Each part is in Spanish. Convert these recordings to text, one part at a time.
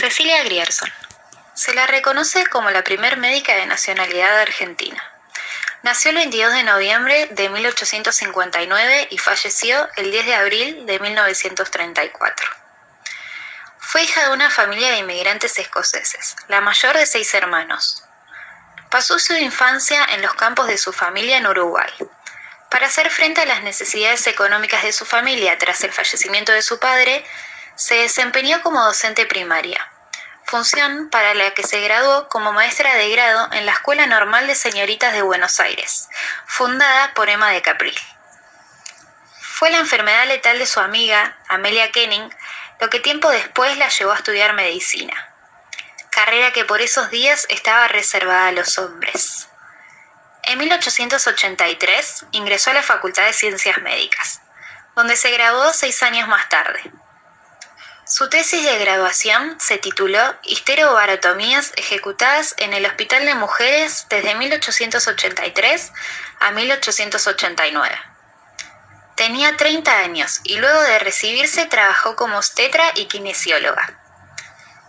Cecilia Grierson. Se la reconoce como la primer médica de nacionalidad argentina. Nació el 22 de noviembre de 1859 y falleció el 10 de abril de 1934. Fue hija de una familia de inmigrantes escoceses, la mayor de 6 hermanos. Pasó su infancia en los campos de su familia en Uruguay. Para hacer frente a las necesidades económicas de su familia tras el fallecimiento de su padre, se desempeñó como docente primaria, función para la que se graduó como maestra de grado en la Escuela Normal de Señoritas de Buenos Aires, fundada por Emma de Capril. Fue la enfermedad letal de su amiga, Amelia Kenning, lo que tiempo después la llevó a estudiar medicina, carrera que por esos días estaba reservada a los hombres. En 1883 ingresó a la Facultad de Ciencias Médicas, donde se graduó 6 años más tarde. Su tesis de graduación se tituló Histerobarotomías ejecutadas en el Hospital de Mujeres desde 1883 a 1889. Tenía 30 años y luego de recibirse trabajó como obstetra y kinesióloga.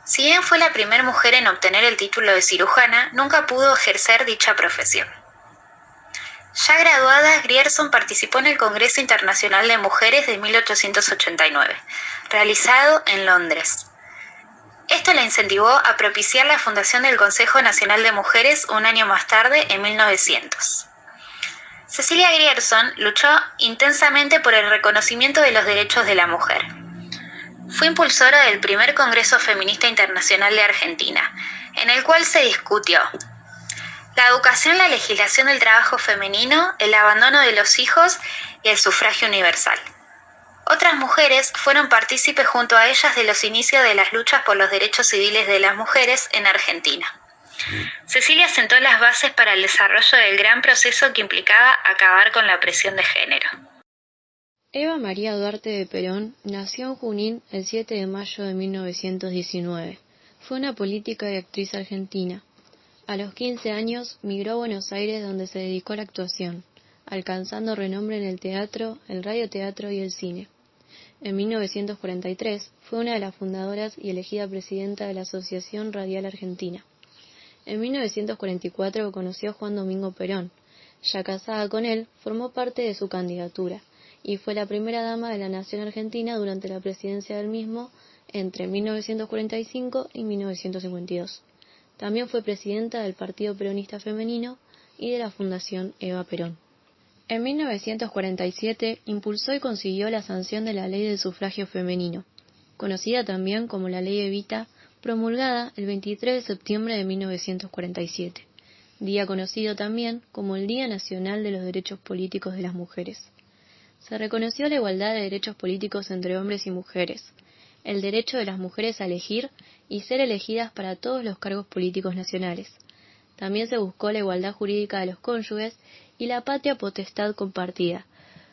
Si bien fue la primera mujer en obtener el título de cirujana, nunca pudo ejercer dicha profesión. Ya graduada, Grierson participó en el Congreso Internacional de Mujeres de 1889, realizado en Londres. Esto la incentivó a propiciar la fundación del Consejo Nacional de Mujeres un año más tarde, en 1900. Cecilia Grierson luchó intensamente por el reconocimiento de los derechos de la mujer. Fue impulsora del primer Congreso Feminista Internacional de Argentina, en el cual se discutió la educación, la legislación del trabajo femenino, el abandono de los hijos y el sufragio universal. Otras mujeres fueron partícipes junto a ellas de los inicios de las luchas por los derechos civiles de las mujeres en Argentina. Cecilia sentó las bases para el desarrollo del gran proceso que implicaba acabar con la opresión de género. Eva María Duarte de Perón nació en Junín el 7 de mayo de 1919. Fue una política y actriz argentina. A los 15 años migró a Buenos Aires, donde se dedicó a la actuación, alcanzando renombre en el teatro, el radioteatro y el cine. En 1943 fue una de las fundadoras y elegida presidenta de la Asociación Radial Argentina. En 1944 conoció a Juan Domingo Perón. Ya casada con él, formó parte de su candidatura y fue la primera dama de la nación argentina durante la presidencia del mismo entre 1945 y 1952. También fue presidenta del Partido Peronista Femenino y de la Fundación Eva Perón. En 1947 impulsó y consiguió la sanción de la Ley del Sufragio Femenino, conocida también como la Ley Evita, promulgada el 23 de septiembre de 1947, día conocido también como el Día Nacional de los Derechos Políticos de las Mujeres. Se reconoció la igualdad de derechos políticos entre hombres y mujeres, el derecho de las mujeres a elegir y ser elegidas para todos los cargos políticos nacionales. También se buscó la igualdad jurídica de los cónyuges y la patria potestad compartida.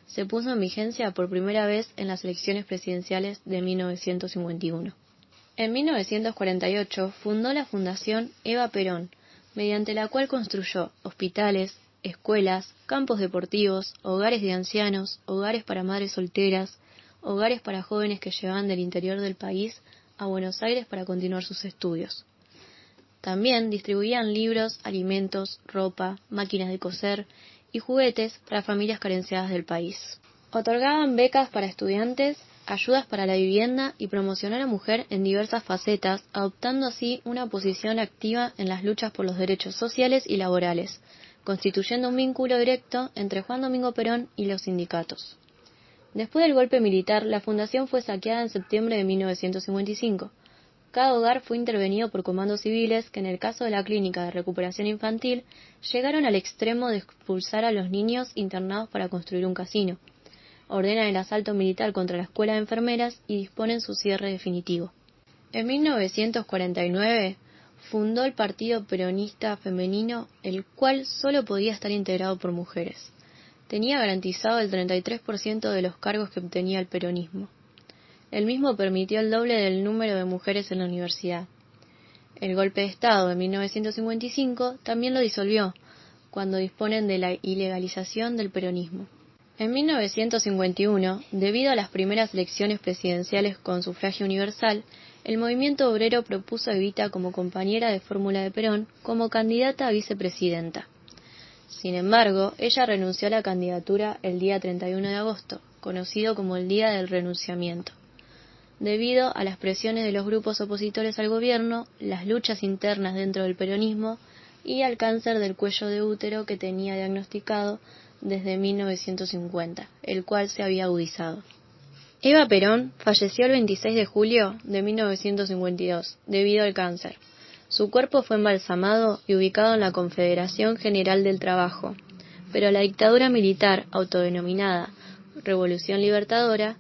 Se puso en vigencia por primera vez en las elecciones presidenciales de 1951. En 1948 fundó la Fundación Eva Perón, mediante la cual construyó hospitales, escuelas, campos deportivos, hogares de ancianos, hogares para madres solteras, hogares para jóvenes que llevaban del interior del país a Buenos Aires para continuar sus estudios. También distribuían libros, alimentos, ropa, máquinas de coser y juguetes para familias carenciadas del país. Otorgaban becas para estudiantes, ayudas para la vivienda y promocionó a la mujer en diversas facetas, adoptando así una posición activa en las luchas por los derechos sociales y laborales, constituyendo un vínculo directo entre Juan Domingo Perón y los sindicatos. Después del golpe militar, la fundación fue saqueada en septiembre de 1955. Cada hogar fue intervenido por comandos civiles que, en el caso de la Clínica de Recuperación Infantil, llegaron al extremo de expulsar a los niños internados para construir un casino. Ordenan el asalto militar contra la Escuela de Enfermeras y disponen su cierre definitivo. En 1949 fundó el Partido Peronista Femenino, el cual solo podía estar integrado por mujeres. Tenía garantizado el 33% de los cargos que obtenía el peronismo. El mismo permitió el doble del número de mujeres en la universidad. El golpe de Estado de 1955 también lo disolvió, cuando disponen de la ilegalización del peronismo. En 1951, debido a las primeras elecciones presidenciales con sufragio universal, el movimiento obrero propuso a Evita como compañera de fórmula de Perón como candidata a vicepresidenta. Sin embargo, ella renunció a la candidatura el día 31 de agosto, conocido como el Día del Renunciamiento. Debido a las presiones de los grupos opositores al gobierno, las luchas internas dentro del peronismo y al cáncer del cuello de útero que tenía diagnosticado desde 1950, el cual se había agudizado. Eva Perón falleció el 26 de julio de 1952 debido al cáncer. Su cuerpo fue embalsamado y ubicado en la Confederación General del Trabajo, pero la dictadura militar autodenominada Revolución Libertadora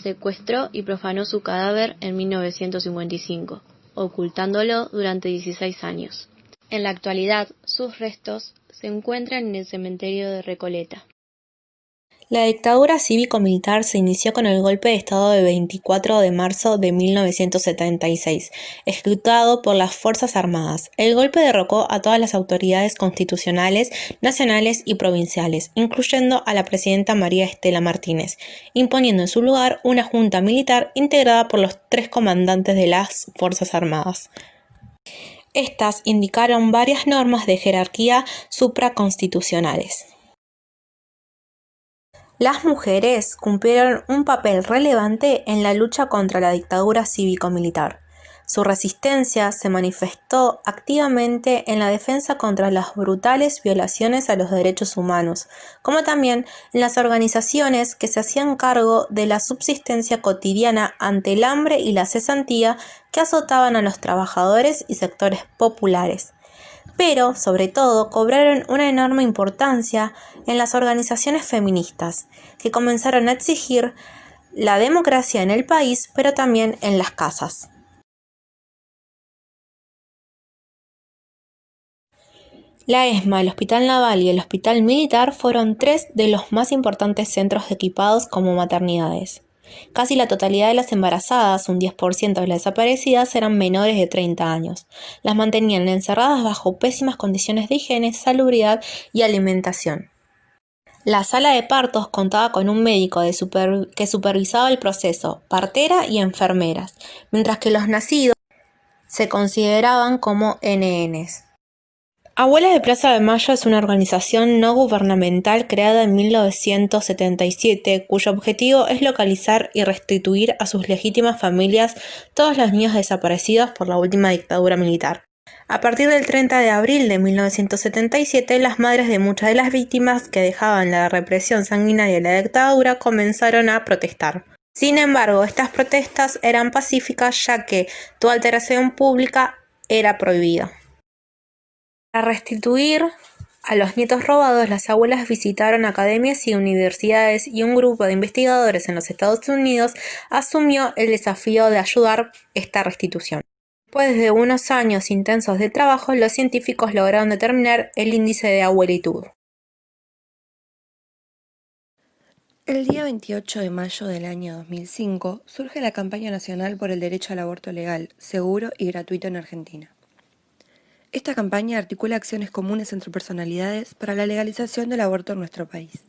secuestró y profanó su cadáver en 1955, ocultándolo durante 16 años. En la actualidad, sus restos se encuentran en el cementerio de Recoleta. La dictadura cívico-militar se inició con el golpe de Estado del 24 de marzo de 1976, ejecutado por las Fuerzas Armadas. El golpe derrocó a todas las autoridades constitucionales, nacionales y provinciales, incluyendo a la presidenta María Estela Martínez, imponiendo en su lugar una junta militar integrada por los 3 comandantes de las Fuerzas Armadas. Estas indicaron varias normas de jerarquía supraconstitucionales. Las mujeres cumplieron un papel relevante en la lucha contra la dictadura cívico-militar. Su resistencia se manifestó activamente en la defensa contra las brutales violaciones a los derechos humanos, como también en las organizaciones que se hacían cargo de la subsistencia cotidiana ante el hambre y la cesantía que azotaban a los trabajadores y sectores populares. Pero, sobre todo, cobraron una enorme importancia en las organizaciones feministas, que comenzaron a exigir la democracia en el país, pero también en las casas. La ESMA, el Hospital Naval y el Hospital Militar fueron 3 de los más importantes centros equipados como maternidades. Casi la totalidad de las embarazadas, un 10% de las desaparecidas, eran menores de 30 años. Las mantenían encerradas bajo pésimas condiciones de higiene, salubridad y alimentación. La sala de partos contaba con un médico que supervisaba el proceso, partera y enfermeras, mientras que los nacidos se consideraban como NNs. Abuelas de Plaza de Mayo es una organización no gubernamental creada en 1977, cuyo objetivo es localizar y restituir a sus legítimas familias todos los niños desaparecidos por la última dictadura militar. A partir del 30 de abril de 1977, las madres de muchas de las víctimas que dejaban la represión sanguinaria de la dictadura comenzaron a protestar. Sin embargo, estas protestas eran pacíficas, ya que toda alteración pública era prohibida. Para restituir a los nietos robados, las abuelas visitaron academias y universidades y un grupo de investigadores en los Estados Unidos asumió el desafío de ayudar esta restitución. Después de unos años intensos de trabajo, los científicos lograron determinar el índice de abuelitud. El día 28 de mayo del año 2005 surge la campaña nacional por el derecho al aborto legal, seguro y gratuito en Argentina. Esta campaña articula acciones comunes entre personalidades para la legalización del aborto en nuestro país.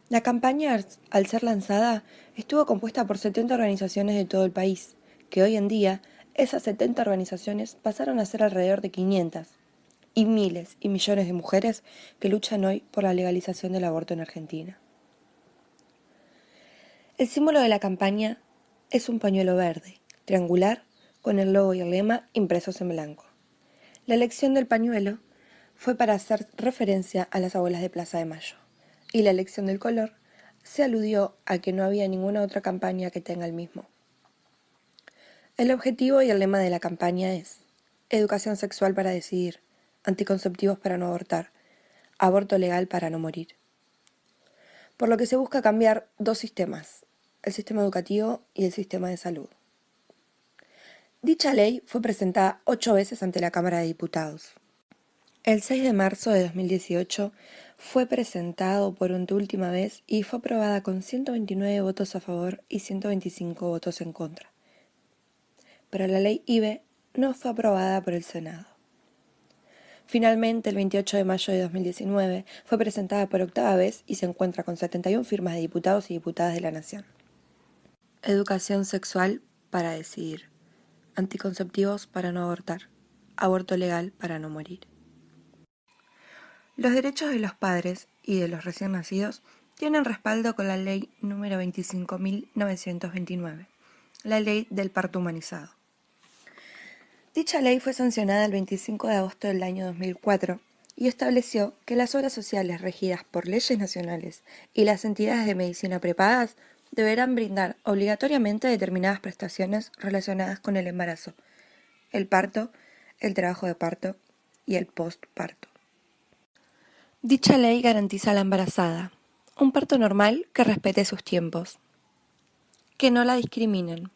La campaña, al ser lanzada, estuvo compuesta por 70 organizaciones de todo el país, que hoy en día esas 70 organizaciones pasaron a ser alrededor de 500, y miles y millones de mujeres que luchan hoy por la legalización del aborto en Argentina. El símbolo de la campaña es un pañuelo verde, triangular, con el logo y el lema impresos en blanco. La elección del pañuelo fue para hacer referencia a las abuelas de Plaza de Mayo, y la elección del color se aludió a que no había ninguna otra campaña que tenga el mismo. El objetivo y el lema de la campaña es educación sexual para decidir, anticonceptivos para no abortar, aborto legal para no morir. Por lo que se busca cambiar 2 sistemas, el sistema educativo y el sistema de salud. Dicha ley fue presentada 8 veces ante la Cámara de Diputados. El 6 de marzo de 2018 fue presentado por última vez y fue aprobada con 129 votos a favor y 125 votos en contra. Pero la ley IBE no fue aprobada por el Senado. Finalmente, el 28 de mayo de 2019, fue presentada por octava vez y se encuentra con 71 firmas de diputados y diputadas de la Nación. Educación sexual para decidir. Anticonceptivos para no abortar. Aborto legal para no morir. Los derechos de los padres y de los recién nacidos tienen respaldo con la Ley número 25.929, la Ley del Parto Humanizado. Dicha ley fue sancionada el 25 de agosto del año 2004 y estableció que las obras sociales regidas por leyes nacionales y las entidades de medicina prepagas deberán brindar obligatoriamente determinadas prestaciones relacionadas con el embarazo, el parto, el trabajo de parto y el postparto. Dicha ley garantiza a la embarazada un parto normal que respete sus tiempos, que no la discriminen,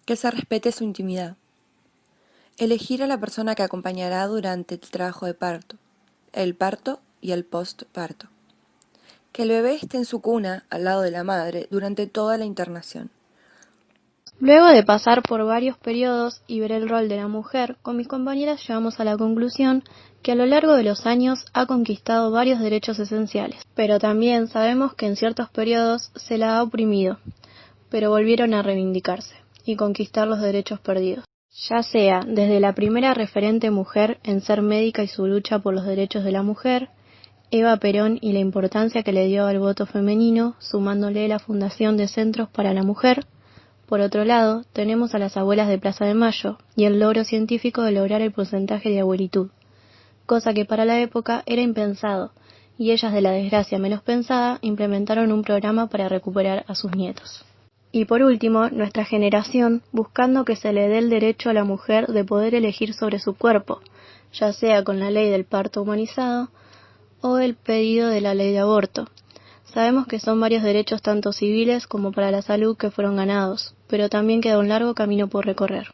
que se respete su intimidad, elegir a la persona que acompañará durante el trabajo de parto, el parto y el postparto, que el bebé esté en su cuna al lado de la madre durante toda la internación. Luego de pasar por varios periodos y ver el rol de la mujer, con mis compañeras llegamos a la conclusión que a lo largo de los años ha conquistado varios derechos esenciales, pero también sabemos que en ciertos periodos se la ha oprimido, pero volvieron a reivindicarse y conquistar los derechos perdidos, ya sea desde la primera referente mujer en ser médica y su lucha por los derechos de la mujer, Eva Perón y la importancia que le dio al voto femenino, sumándole la fundación de centros para la mujer. Por otro lado, tenemos a las abuelas de Plaza de Mayo y el logro científico de lograr el porcentaje de abuelitud, cosa que para la época era impensado, y ellas de la desgracia menos pensada implementaron un programa para recuperar a sus nietos. Y por último, nuestra generación buscando que se le dé el derecho a la mujer de poder elegir sobre su cuerpo, ya sea con la ley del parto humanizado o el pedido de la ley de aborto. Sabemos que son varios derechos tanto civiles como para la salud que fueron ganados, pero también queda un largo camino por recorrer.